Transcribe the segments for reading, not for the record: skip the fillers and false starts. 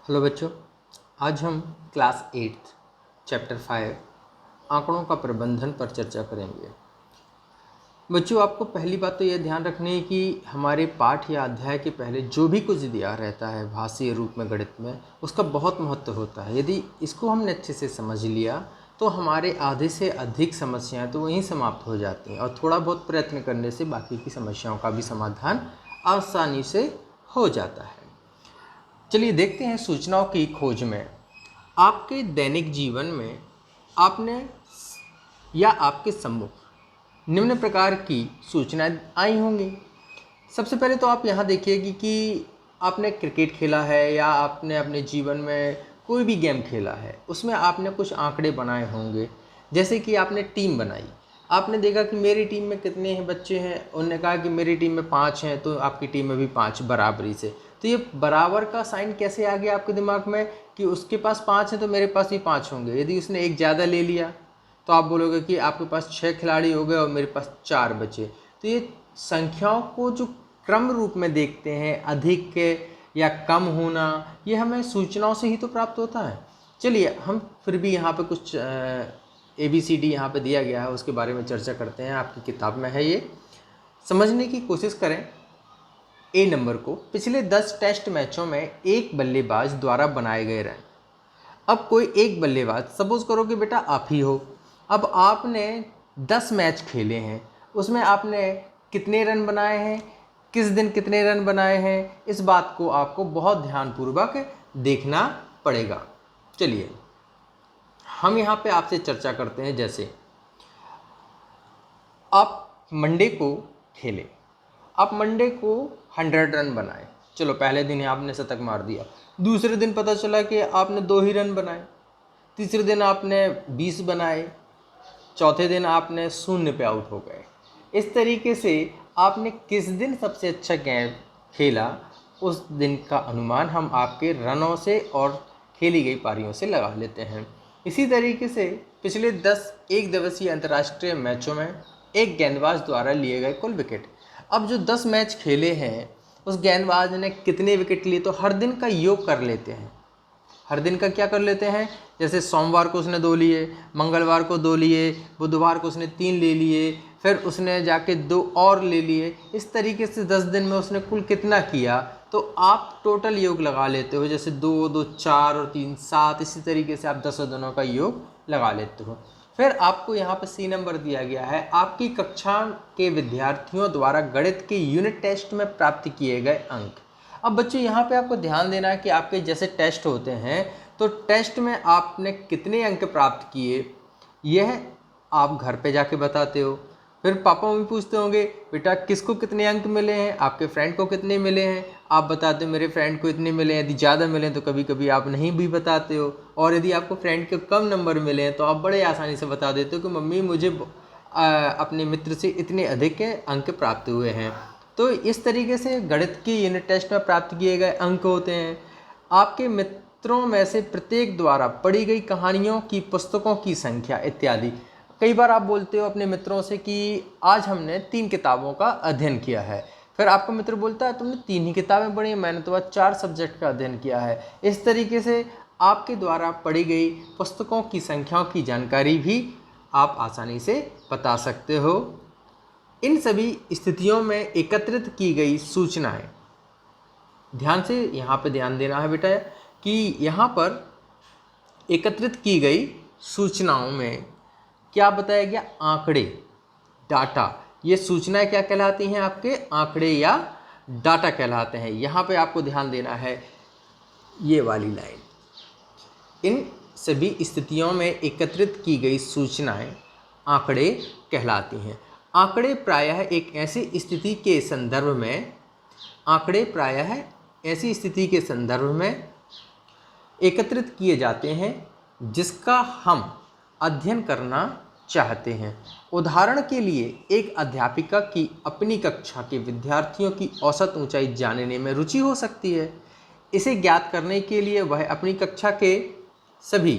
Hello बच्चों, आज हम क्लास 8 चैप्टर 5 आंकड़ों का प्रबंधन पर चर्चा करेंगे। बच्चों, आपको पहली बात तो यह ध्यान रखनी है कि हमारे पाठ या अध्याय के पहले जो भी कुछ दिया रहता है भाषीय रूप में गणित में, उसका बहुत महत्व होता है। यदि इसको हमने अच्छे से समझ लिया तो हमारे आधे से अधिक समस्याएं तो वहीं समाप्त हो जाती हैं और थोड़ा बहुत प्रयत्न करने से बाकी की समस्याओं का भी समाधान आसानी से हो जाता है। चलिए देखते हैं सूचनाओं की खोज में। आपके दैनिक जीवन में आपने या आपके सम्मुख निम्न प्रकार की सूचनाएं आई होंगी। सबसे पहले तो आप यहाँ देखिए कि आपने क्रिकेट खेला है या आपने अपने जीवन में कोई भी गेम खेला है, उसमें आपने कुछ आंकड़े बनाए होंगे। जैसे कि आपने टीम बनाई, आपने देखा कि मेरी टीम में कितने हैं बच्चे हैं, उन्होंने कहा कि मेरी टीम में 5 हैं, तो आपकी टीम में भी 5 बराबरी से। तो ये बराबर का साइन कैसे आ गया आपके दिमाग में कि उसके पास 5 हैं तो मेरे पास भी 5 होंगे। यदि उसने एक ज़्यादा ले लिया तो आप बोलोगे कि आपके पास 6 खिलाड़ी हो गए और मेरे पास 4 बचे। तो ये संख्याओं को जो क्रम रूप में देखते हैं, अधिक के या कम होना, ये हमें सूचनाओं से ही तो प्राप्त होता है। चलिए हम फिर भी यहाँ पे कुछ ABCD यहाँ पे दिया गया है, उसके बारे में चर्चा करते हैं। आपकी किताब में है, ये समझने की कोशिश करें। A नंबर को पिछले 10 टेस्ट मैचों में एक बल्लेबाज द्वारा बनाए गए रन। अब कोई एक बल्लेबाज, सपोज करो कि बेटा आप ही हो, अब आपने 10 मैच खेले हैं, उसमें आपने कितने रन बनाए हैं, किस दिन कितने रन बनाए हैं, इस बात को आपको बहुत ध्यानपूर्वक देखना पड़ेगा। चलिए हम यहाँ पे आपसे चर्चा करते हैं। जैसे आप मंडे को खेले, आप मंडे को 100 रन बनाए, चलो पहले दिन ही आपने शतक मार दिया। दूसरे दिन पता चला कि आपने 2 ही रन बनाए, तीसरे दिन आपने 20 बनाए, चौथे दिन आपने 0 पे आउट हो गए। इस तरीके से आपने किस दिन सबसे अच्छा गेम खेला, उस दिन का अनुमान हम आपके रनों से और खेली गई पारियों से लगा लेते हैं। इसी तरीके से पिछले 10 एक दिवसीय अंतर्राष्ट्रीय मैचों में एक गेंदबाज द्वारा लिए गए कुल विकेट। अब जो 10 मैच खेले हैं, उस गेंदबाज ने कितने विकेट लिए, तो हर दिन का योग कर लेते हैं। हर दिन का क्या कर लेते हैं, जैसे सोमवार को उसने 2 लिए, मंगलवार को 2 लिए, बुधवार को उसने 3 ले लिए, फिर उसने जाके 2 और ले लिए। इस तरीके से 10 दिन में उसने कुल कितना किया, तो आप टोटल योग लगा लेते हो। जैसे 2 2 4 और 3 7, इसी तरीके से आप 10 दिनों का योग लगा लेते हो। फिर आपको यहाँ पर C नंबर दिया गया है, आपकी कक्षा के विद्यार्थियों द्वारा गणित के यूनिट टेस्ट में प्राप्त किए गए अंक। अब बच्चों यहाँ पे आपको ध्यान देना है कि आपके जैसे टेस्ट होते हैं, तो टेस्ट में आपने कितने अंक प्राप्त किए, यह आप घर पे जाके बताते हो। फिर पापा मम्मी पूछते होंगे, बेटा किसको कितने अंक मिले हैं, आपके फ्रेंड को कितने मिले हैं, आप बताते हो मेरे फ्रेंड को इतने मिले हैं। यदि ज़्यादा मिले तो कभी कभी आप नहीं भी बताते हो, और यदि आपको फ्रेंड के कम नंबर मिले हैं तो आप बड़े आसानी से बता देते हो कि मम्मी मुझे अपने मित्र से इतने अधिक अंक प्राप्त हुए हैं। तो इस तरीके से गणित की यूनिट टेस्ट में प्राप्त किए गए अंक होते हैं। आपके मित्रों में से प्रत्येक द्वारा पढ़ी गई कहानियों की पुस्तकों की संख्या इत्यादि। कई बार आप बोलते हो अपने मित्रों से कि आज हमने 3 किताबों का अध्ययन किया है, फिर आपका मित्र बोलता है तुमने 3 ही किताबें पढ़ी, मैंने तो आज 4 सब्जेक्ट का अध्ययन किया है। इस तरीके से आपके द्वारा पढ़ी गई पुस्तकों की संख्याओं की जानकारी भी आप आसानी से बता सकते हो। इन सभी स्थितियों में एकत्रित की गई सूचनाएं, ध्यान से यहाँ पे ध्यान देना है बेटा कि यहाँ पर एकत्रित की गई सूचनाओं में क्या बताया गया, आंकड़े, डाटा। ये सूचनाएं क्या कहलाती हैं, आपके आंकड़े या डाटा कहलाते हैं। यहाँ पे आपको ध्यान देना है ये वाली लाइन। इन सभी स्थितियों में एकत्रित की गई सूचनाएं आंकड़े कहलाती हैं। आंकड़े प्रायः एक ऐसी स्थिति के संदर्भ में ऐसी स्थिति के संदर्भ में एकत्रित किए जाते हैं जिसका हम अध्ययन करना चाहते हैं। उदाहरण के लिए एक अध्यापिका की अपनी कक्षा के विद्यार्थियों की औसत ऊंचाई जानने में रुचि हो सकती है। इसे ज्ञात करने के लिए वह अपनी कक्षा के सभी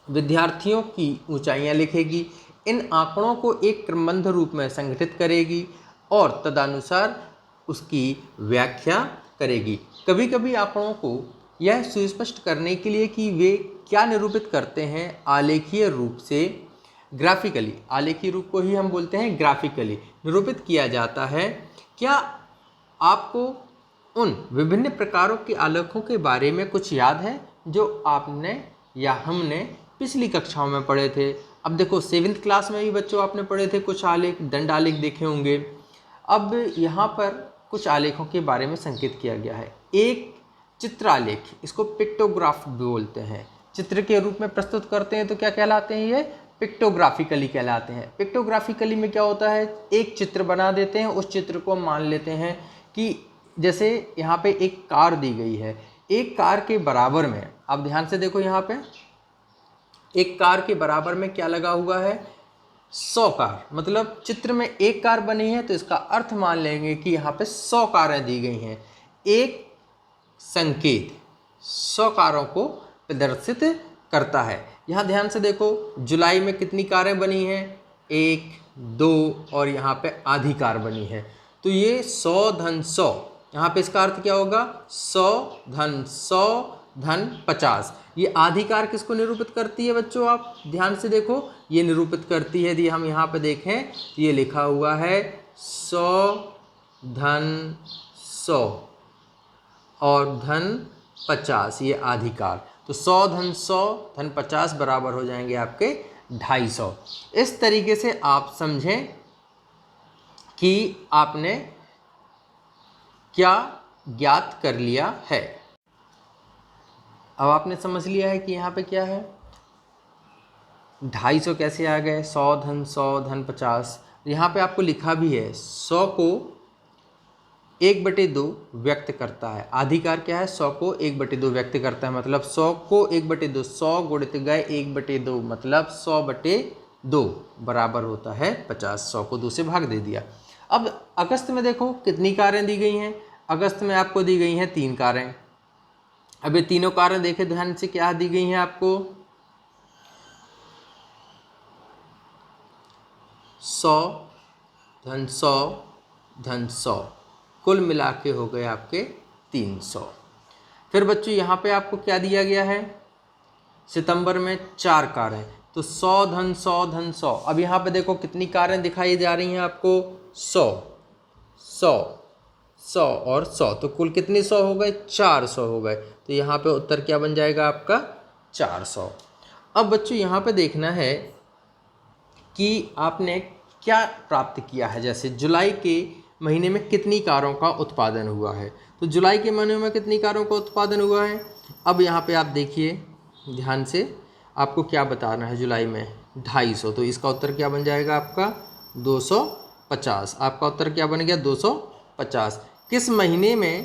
विद्यार्थियों की ऊंचाइयां लिखेगी, इन आंकड़ों को एक क्रमबद्ध रूप में संगठित करेगी और तदनुसार उसकी व्याख्या करेगी। कभी कभी आंकड़ों को यह सुस्पष्ट करने के लिए कि वे क्या निरूपित करते हैं आलेखीय रूप से, ग्राफिकली, आलेखीय रूप को ही हम बोलते हैं ग्राफिकली निरूपित किया जाता है। क्या आपको उन विभिन्न प्रकारों के आलेखों के बारे में कुछ याद है जो आपने या हमने पिछली कक्षाओं में पढ़े थे? अब देखो 7th क्लास में भी बच्चों आपने पढ़े थे कुछ आलेख, दंड आलेख देखे होंगे। अब यहाँ पर कुछ आलेखों के बारे में संकेत किया गया है। एक चित्रालेख, इसको पिक्टोग्राफ भी बोलते हैं, चित्र के रूप में प्रस्तुत करते हैं तो क्या कहलाते हैं? ये पिक्टोग्राफिकली कहलाते हैं। पिक्टोग्राफिकली में क्या होता है, एक चित्र बना देते हैं, उस चित्र को मान लेते हैं कि जैसे यहाँ पे एक कार दी गई है, एक कार के बराबर में, आप ध्यान से देखो यहाँ पे एक कार के बराबर में क्या लगा हुआ है, 100 कार, मतलब चित्र में एक कार बनी है तो इसका अर्थ मान लेंगे कि यहाँ पे 100 कारें दी गई हैं। एक संकेत 100 कारों को प्रदर्शित करता है। यहाँ ध्यान से देखो जुलाई में कितनी कारें बनी हैं, 1, 2 और यहाँ पे आधी कार बनी है। तो ये 100 धन 100, यहाँ पे इसका अर्थ क्या होगा, 100 धन 100 धन 50। ये आधी कार किसको निरूपित करती है बच्चों? आप ध्यान से देखो, ये निरूपित करती है, यदि हम यहाँ पे देखें तो ये लिखा हुआ है 100 धन 100 और धन 50, ये आधी कार। तो 100 धन 100 धन 50 बराबर हो जाएंगे आपके 250। इस तरीके से आप समझें कि आपने क्या ज्ञात कर लिया है। अब आपने समझ लिया है कि यहाँ पे क्या है, 250 कैसे आ गए, 100 धन 100 धन 50। यहाँ पे आपको लिखा भी है 100 को 1/2 व्यक्त करता है। आधिकार क्या है, 100 को 1/2 व्यक्त करता है, मतलब 100 को 1/2, 100 गुणित गए 1/2 मतलब 100/2 बराबर होता है 50। 100 को 2 से भाग दे दिया। अब अगस्त में देखो कितनी कारें दी गई हैं, अगस्त में आपको दी गई हैं 3 कारें। अब ये तीनों कारें देखें ध्यान से, क्या दी गई हैं आपको, 100 धन 100 धन 100, कुल मिला के हो गए आपके 300। फिर बच्चों यहाँ पे आपको क्या दिया गया है, सितंबर में 4 कारें, तो 100 धन 100 धन 100। अब यहाँ पे देखो कितनी कारें दिखाई जा रही हैं आपको, 100 100 100 और 100, तो कुल कितने 100 हो गए, 400 हो गए। तो यहाँ पे उत्तर क्या बन जाएगा आपका, 400। अब बच्चों यहाँ पे देखना है कि आपने क्या प्राप्त किया है। जैसे जुलाई के महीने में कितनी कारों का उत्पादन हुआ है, तो जुलाई के महीने में कितनी कारों का उत्पादन हुआ है। अब यहाँ पे आप देखिए ध्यान से, आपको क्या बताना है, जुलाई में 250, तो इसका उत्तर क्या बन जाएगा आपका 250। आपका उत्तर क्या बन गया 250। किस महीने में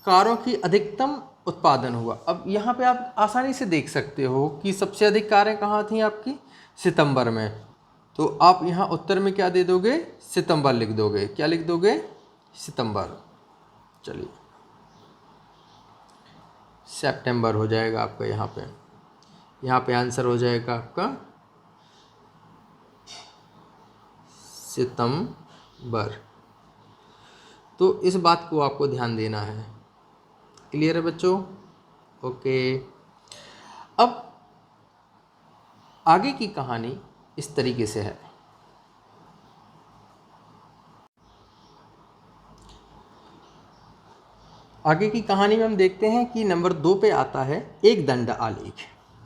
कारों की अधिकतम उत्पादन हुआ। अब यहाँ पे आप आसानी से देख सकते हो कि सबसे अधिक कारें कहाँ थी आपकी, सितंबर में। तो आप यहाँ उत्तर में क्या दे दोगे, सितंबर लिख दोगे। क्या लिख दोगे, सितंबर। चलिए सितंबर हो जाएगा आपका, यहाँ पे आंसर हो जाएगा आपका सितंबर। तो इस बात को आपको ध्यान देना है। क्लियर है बच्चों, ओके। अब आगे की कहानी इस तरीके से है। आगे की कहानी में हम देखते हैं कि नंबर 2 पे आता है एक दंड आलेख,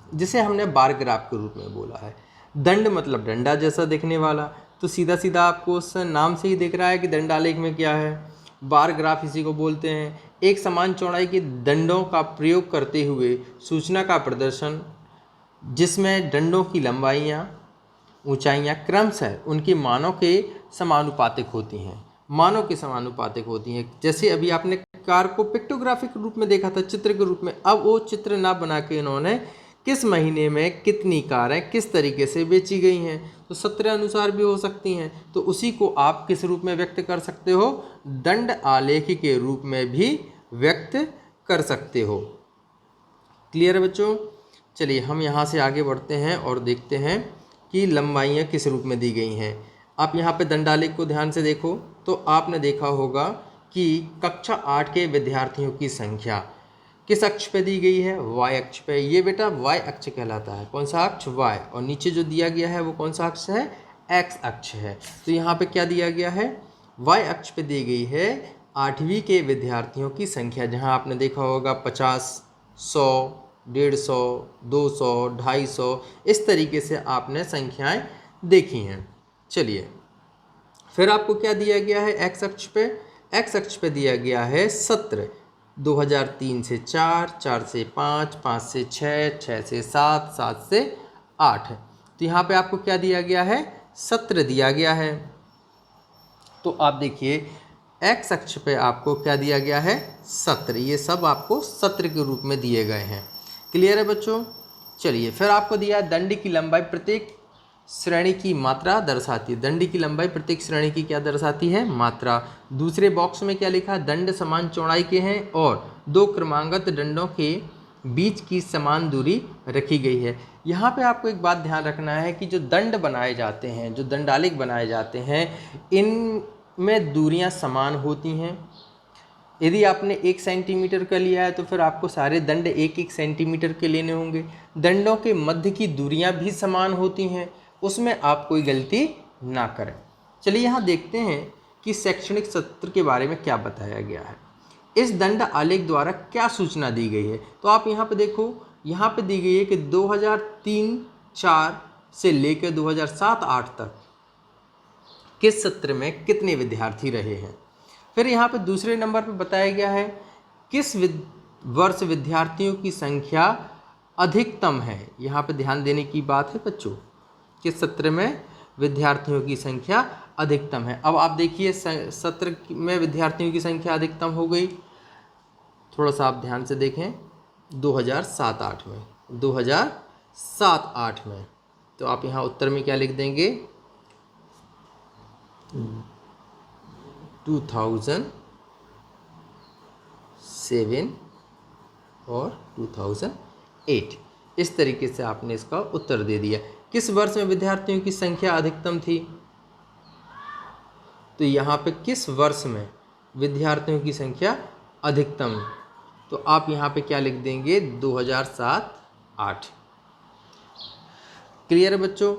जिसे हमने बार ग्राफ के रूप में बोला है। दंड मतलब डंडा जैसा दिखने वाला, तो सीधा सीधा आपको उस नाम से ही दिख रहा है कि दंड आलेख में क्या है। बार ग्राफ इसी को बोलते हैं। एक समान चौड़ाई के दंडों का प्रयोग करते हुए सूचना का प्रदर्शन, जिसमें दंडों की लंबाइयाँ ऊंचाइयाँ क्रमशः उनके मानों के समानुपातिक होती हैं। मानों के समानुपातिक होती हैं। जैसे अभी आपने कार को पिक्टोग्राफिक रूप में देखा था, चित्र के रूप में, अब वो चित्र ना बना के इन्होंने किस महीने में कितनी कारें किस तरीके से बेची गई हैं, तो 17 अनुसार भी हो सकती हैं। तो उसी को आप किस रूप में व्यक्त कर सकते हो, दंड आलेख के रूप में भी व्यक्त कर सकते हो। क्लियर है बच्चों। चलिए हम यहाँ से आगे बढ़ते हैं और देखते हैं कि लंबाइयाँ किस रूप में दी गई हैं। आप यहाँ पे दंड आलेख को ध्यान से देखो तो आपने देखा होगा कि कक्षा 8 के विद्यार्थियों की संख्या किस अक्ष पे दी गई है? वाई अक्ष पे। ये बेटा वाई अक्ष कहलाता है। कौन सा अक्ष? वाई। और नीचे जो दिया गया है वो कौन सा अक्ष है? एक्स अक्ष है। तो यहाँ पे क्या दिया गया है? वाई अक्ष पे दी गई है 8वीं के विद्यार्थियों की संख्या, जहाँ आपने देखा होगा 50, 100, 150, 200, 250, इस तरीके से आपने संख्याएं देखी हैं। चलिए, फिर आपको क्या दिया गया है एक्स अक्ष पे? एक्स अक्ष पे दिया गया है सत्र। 2003 से 4, 4 से 5, 5 से 6, 6 से 7, 7 से 8। तो यहाँ पे आपको क्या दिया गया है? सत्र दिया गया है। तो आप देखिए एक्स अक्ष पे आपको क्या दिया गया है? सत्र। ये सब आपको सत्र के रूप में दिए गए हैं। क्लियर है बच्चों? चलिए, फिर आपको दिया है दंड की लंबाई प्रत्येक श्रेणी की मात्रा दर्शाती है। दंड की लंबाई प्रत्येक श्रेणी की क्या दर्शाती है? मात्रा। दूसरे बॉक्स में क्या लिखा है? दंड समान चौड़ाई के हैं और 2 क्रमागत दंडों के बीच की समान दूरी रखी गई है। यहाँ पे आपको एक बात ध्यान रखना है कि जो दंड बनाए जाते हैं, जो दंडालेख बनाए जाते हैं, इनमें दूरियाँ समान होती हैं। यदि आपने 1 सेंटीमीटर का लिया है तो फिर आपको सारे दंड 1-1 सेंटीमीटर के लेने होंगे। दंडों के मध्य की दूरियां भी समान होती हैं, उसमें आप कोई गलती ना करें। चलिए यहाँ देखते हैं कि शैक्षणिक सत्र के बारे में क्या बताया गया है। इस दंड आलेख द्वारा क्या सूचना दी गई है? तो आप यहाँ पे देखो, यहाँ पे दी गई है कि 2003-4 से लेकर 2007-8 तक किस सत्र में कितने विद्यार्थी रहे हैं। फिर यहाँ पे दूसरे नंबर पे बताया गया है किस वर्ष विद्यार्थियों की संख्या अधिकतम है। यहाँ पे ध्यान देने की बात है बच्चों, किस सत्र में विद्यार्थियों की संख्या अधिकतम है। अब आप देखिए सत्र में विद्यार्थियों की संख्या अधिकतम हो गई, थोड़ा सा आप ध्यान से देखें, 2007-8 में, 2007-8 में। तो आप यहाँ उत्तर में क्या लिख देंगे? 2007 और 2008, इस तरीके से आपने इसका उत्तर दे दिया। किस वर्ष में विद्यार्थियों की संख्या अधिकतम थी? तो यहाँ पे किस वर्ष में विद्यार्थियों की संख्या अधिकतम, तो आप यहाँ पे क्या लिख देंगे? 2007-8। क्लियर है बच्चों?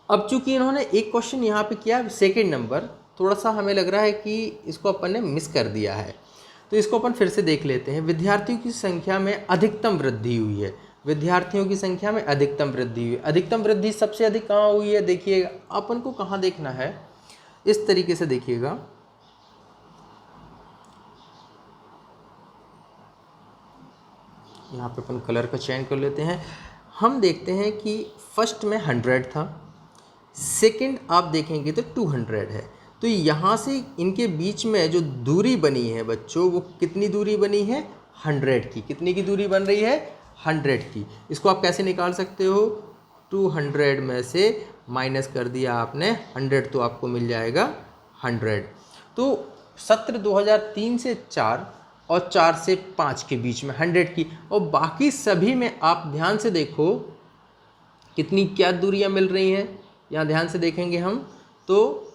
अब चूंकि इन्होंने एक क्वेश्चन यहाँ पे किया सेकंड नंबर, थोड़ा सा हमें लग रहा है कि इसको अपन ने मिस कर दिया है, तो इसको अपन फिर से देख लेते हैं। विद्यार्थियों की संख्या में अधिकतम वृद्धि हुई है। विद्यार्थियों की संख्या में अधिकतम वृद्धि हुई। अधिकतम वृद्धि सबसे अधिक कहाँ हुई है? देखिएगा अपन को कहाँ देखना है, इस तरीके से देखिएगा। यहाँ पे अपन कलर का चयन कर लेते हैं। हम देखते हैं कि फर्स्ट में 100 था, सेकंड आप देखेंगे तो 200 है। तो यहाँ से इनके बीच में जो दूरी बनी है बच्चों, वो कितनी दूरी बनी है? 100 की। कितनी की दूरी बन रही है? 100 की। इसको आप कैसे निकाल सकते हो? 200 में से माइनस कर दिया आपने 100, तो आपको मिल जाएगा 100। तो सत्र 2003 से 4 और 4 से 5 के बीच में 100 की, और बाकी सभी में आप ध्यान से देखो कितनी क्या दूरियां मिल रही हैं। यहाँ ध्यान से देखेंगे हम तो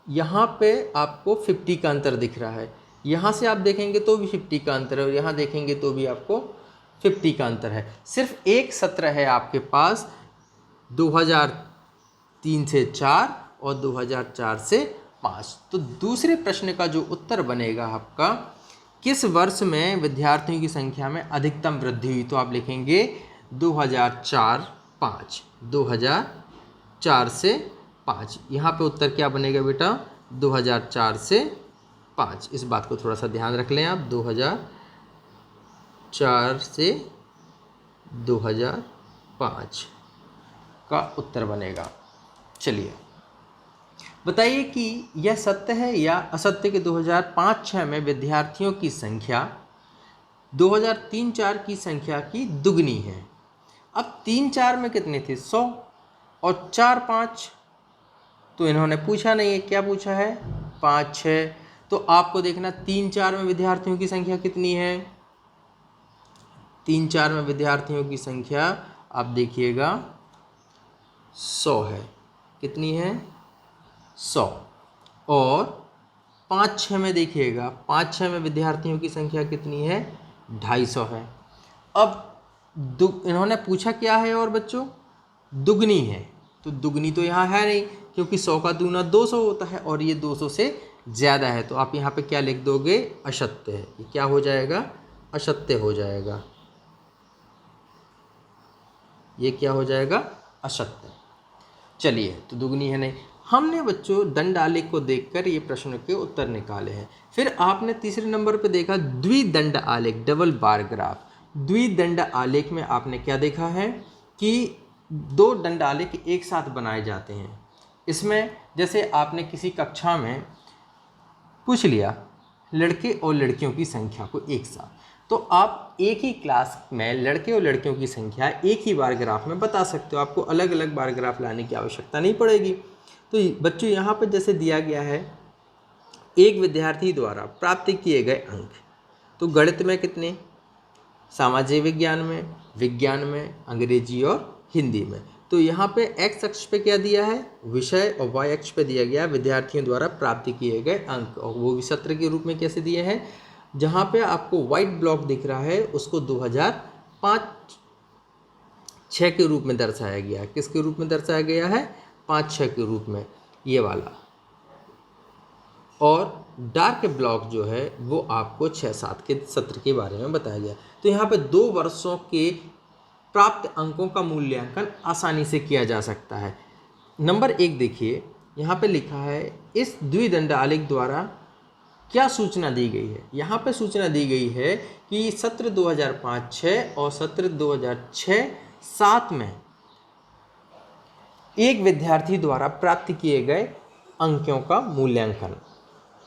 यहाँ पे आपको 50 का अंतर दिख रहा है, यहाँ से आप देखेंगे तो भी 50 का अंतर है, और यहाँ देखेंगे तो भी आपको 50 का अंतर है। सिर्फ एक सत्र है आपके पास 2003 से 4 और 2004 से 5। तो दूसरे प्रश्न का जो उत्तर बनेगा आपका, किस वर्ष में विद्यार्थियों की संख्या में अधिकतम वृद्धि हुई, तो आप लिखेंगे 2004-5, 2004 से 5। यहाँ पे उत्तर क्या बनेगा बेटा? 2004 से 5। इस बात को थोड़ा सा ध्यान रख लें आप, 2004 से 2005 का उत्तर बनेगा। चलिए बताइए कि यह सत्य है या असत्य कि 2005-06 में विद्यार्थियों की संख्या 2003-04 की संख्या की दुगनी है। अब 3-4 में कितने थे? 100, और 4-5 तो इन्होंने पूछा नहीं है, क्या पूछा है? 5-6। तो आपको देखना 3-4 में विद्यार्थियों की संख्या कितनी है? 3-4 में विद्यार्थियों की संख्या आप देखिएगा 100 है। कितनी है? 100। और 5-6 में देखिएगा, 5-6 में विद्यार्थियों की संख्या कितनी है? 250 है। अब इन्होंने पूछा क्या है और बच्चों, दुगनी है, तो दुगनी तो यहाँ है नहीं क्योंकि 100 का दूना 200 होता है और ये 200 से ज़्यादा है, तो आप यहाँ पे क्या लिख दोगे, अशत्य है। ये क्या हो जाएगा, अशत्य हो जाएगा। ये क्या हो जाएगा, अशत्य। चलिए, तो दुगनी है नहीं। हमने बच्चों दंड आलेख को देखकर ये प्रश्न के उत्तर निकाले हैं। फिर आपने तीसरे नंबर पे देखा द्विदंड आलेख, डबल बार ग्राफ। द्विदंड आलेख में आपने क्या देखा है कि दो दंड आलेख एक साथ बनाए जाते हैं। इसमें जैसे आपने किसी कक्षा में पूछ लिया लड़के और लड़कियों की संख्या को एक साथ, तो आप एक ही क्लास में लड़के और लड़कियों की संख्या एक ही बार ग्राफ में बता सकते हो, आपको अलग अलग बार ग्राफ लाने की आवश्यकता नहीं पड़ेगी। तो बच्चों यहाँ पर जैसे दिया गया है, एक विद्यार्थी द्वारा प्राप्त किए गए अंक, तो गणित में कितने, सामाजिक विज्ञान में, अंग्रेजी और हिंदी में। तो यहाँ पे एक्स अक्ष पे क्या दिया है, विषय, और वाई अक्ष पे दिया गया विद्यार्थियों द्वारा प्राप्त किए गए अंक, और वो भी सत्र के रूप में कैसे दिए हैं। जहाँ पे आपको वाइट ब्लॉक दिख रहा है उसको 2005-6 के रूप में दर्शाया गया है। किसके रूप में दर्शाया गया है, 5-6 के रूप में, ये वाला। और डार्क ब्लॉक जो है वो आपको 6-7 के सत्र के बारे में बताया गया। तो यहाँ पे 2 वर्षों के प्राप्त अंकों का मूल्यांकन आसानी से किया जा सकता है। नंबर 1 देखिए, यहाँ पे लिखा है इस द्विदंड आलेख द्वारा क्या सूचना दी गई है। यहाँ पे सूचना दी गई है कि सत्र 2005-6 और सत्र 2006-7 में एक विद्यार्थी द्वारा प्राप्त किए गए अंकों का मूल्यांकन।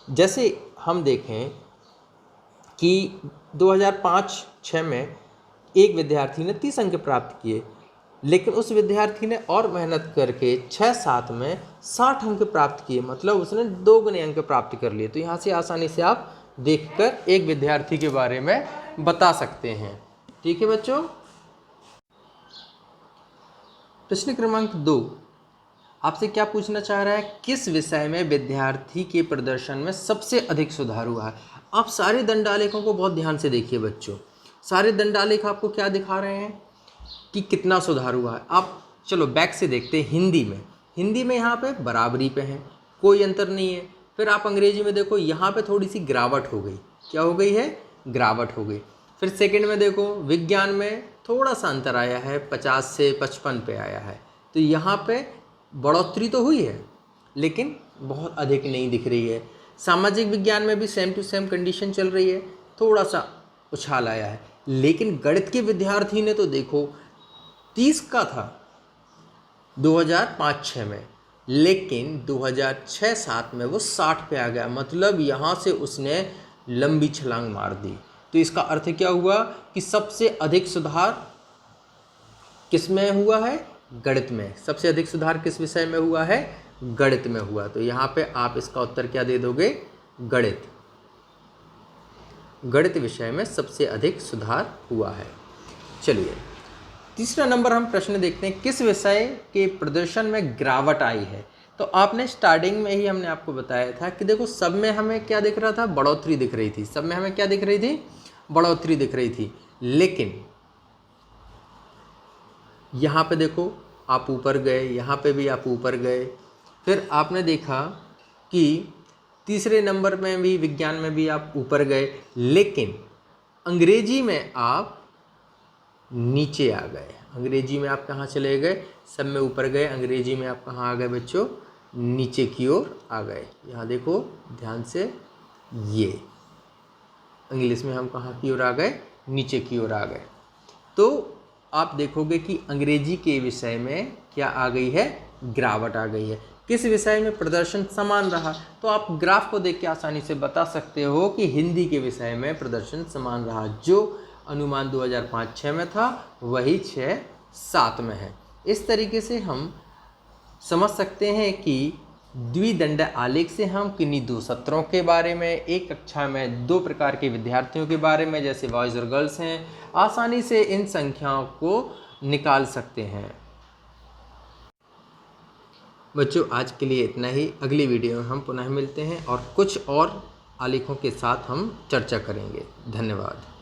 जैसे हम देखें कि 2005-6 में एक विद्यार्थी ने 30 अंक प्राप्त किए, लेकिन उस विद्यार्थी ने और मेहनत करके 6-7 में 60 अंक प्राप्त किए, मतलब उसने 2 गुने अंक प्राप्त कर लिए। तो यहाँ से आसानी से आप देखकर एक विद्यार्थी के बारे में बता सकते हैं। ठीक है बच्चों। प्रश्न क्रमांक 2 आपसे क्या पूछना चाह रहा है, किस विषय में विद्यार्थी के प्रदर्शन में सबसे अधिक सुधार हुआ है। आप सारे दंड आलेखों को बहुत ध्यान से देखिए बच्चों। सारे दंड आलेख आपको क्या दिखा रहे हैं कि कितना सुधार हुआ है। आप चलो बैक से देखते हैं। हिंदी में यहाँ पे बराबरी पे है, कोई अंतर नहीं है। फिर आप अंग्रेजी में देखो, यहाँ पे थोड़ी सी गिरावट हो गई। क्या हो गई है, गिरावट हो गई। फिर सेकंड में देखो, विज्ञान में थोड़ा सा अंतर आया है, 50 से 55 पे आया है। तो यहाँ पे बढ़ोतरी तो हुई है लेकिन बहुत अधिक नहीं दिख रही है। सामाजिक विज्ञान में भी सेम टू सेम कंडीशन चल रही है, थोड़ा सा उछाल आया है। लेकिन गणित के विद्यार्थी ने तो देखो 30 का था 2005-6 में, लेकिन 2006-7 में वो 60 पे आ गया, मतलब यहाँ से उसने लंबी छलांग मार दी। तो इसका अर्थ क्या हुआ कि सबसे अधिक सुधार किस में हुआ है, गणित में। सबसे अधिक सुधार किस विषय में हुआ है, गणित में हुआ। तो यहाँ पे आप इसका उत्तर क्या दे दोगे, गणित विषय में सबसे अधिक सुधार हुआ है। चलिए तीसरा नंबर हम प्रश्न देखते हैं, किस विषय के प्रदर्शन में गिरावट आई है। तो आपने स्टार्टिंग में ही हमने आपको बताया था कि देखो सब में हमें क्या दिख रहा था, बढ़ोतरी दिख रही थी। सब में हमें क्या दिख रही थी, बढ़ोतरी दिख रही थी। लेकिन यहाँ पे देखो आप ऊपर गए, यहाँ पे भी आप ऊपर गए। फिर आपने देखा कि तीसरे नंबर में भी, विज्ञान में भी आप ऊपर गए, लेकिन अंग्रेजी में आप नीचे आ गए। अंग्रेजी में आप कहाँ चले गए, सब में ऊपर गए, अंग्रेजी में आप कहाँ आ गए बच्चों, नीचे की ओर आ गए। यहाँ देखो ध्यान से, ये इंग्लिश में हम कहाँ की ओर आ गए, नीचे की ओर आ गए। तो आप देखोगे कि अंग्रेजी के विषय में क्या आ गई है, गिरावट आ गई है। किस विषय में प्रदर्शन समान रहा, तो आप ग्राफ को देख के आसानी से बता सकते हो कि हिंदी के विषय में प्रदर्शन समान रहा। जो अनुमान 2005-6 में था वही 6-7 में है। इस तरीके से हम समझ सकते हैं कि द्विदंड आलेख से हम किन्हीं 2 सत्रों के बारे में, एक कक्षा में 2 प्रकार के विद्यार्थियों के बारे में, जैसे बॉयज़ और गर्ल्स हैं, आसानी से इन संख्याओं को निकाल सकते हैं। बच्चों आज के लिए इतना ही। अगली वीडियो में हम पुनः मिलते हैं और कुछ और आलेखों के साथ हम चर्चा करेंगे। धन्यवाद।